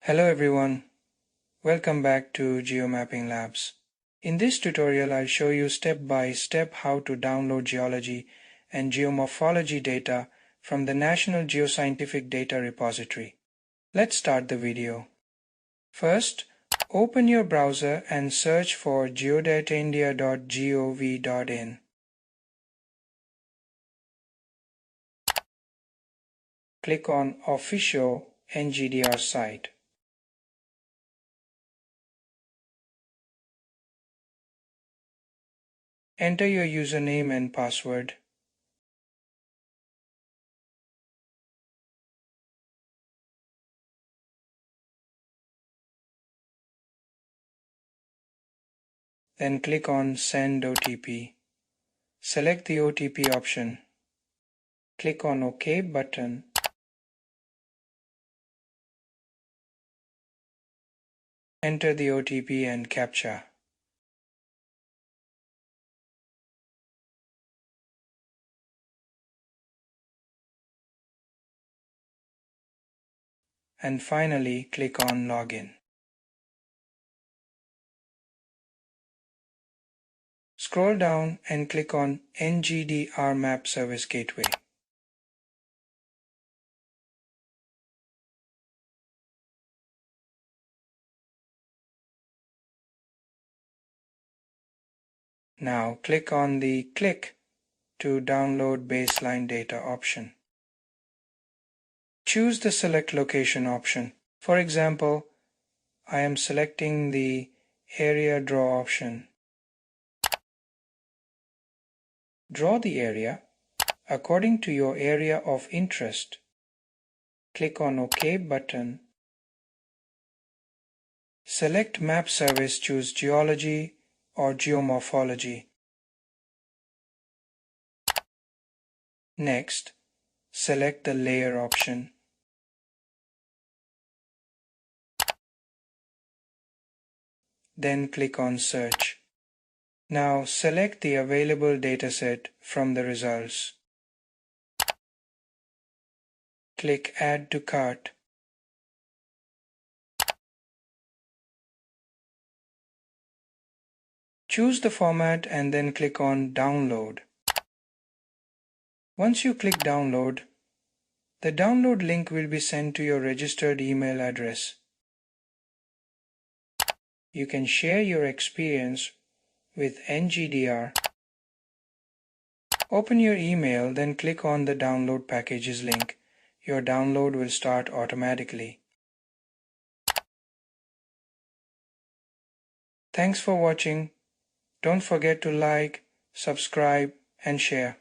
Hello everyone, welcome back to Geomapping Labs. In this tutorial I'll show you step by step how to download geology and geomorphology data from the National Geoscientific Data Repository. Let's start the video. First, open your browser and search for geodatindia.gov.in. Click on Official NGDR site. Enter your username and password. Then click on Send OTP. Select the OTP option. Click on OK button. Enter the OTP and CAPTCHA. And finally, click on Login. Scroll down and click on NGDR Map Service Gateway. Now click on the Click to download baseline data option. Choose the Select Location option. For example, I am selecting the Area Draw option. Draw the area according to your area of interest. Click on OK button. Select Map Service, choose Geology or Geomorphology. Next, select the Layer option. Then click on Search. Now select the available dataset from the results. Click Add to Cart. Choose the format and then click on Download. Once you click Download, the download link will be sent to your registered email address. You can share your experience with NGDR. Open your email, then click on the Download Packages link. Your download will start automatically. Thanks for watching. Don't forget to like, subscribe, and share.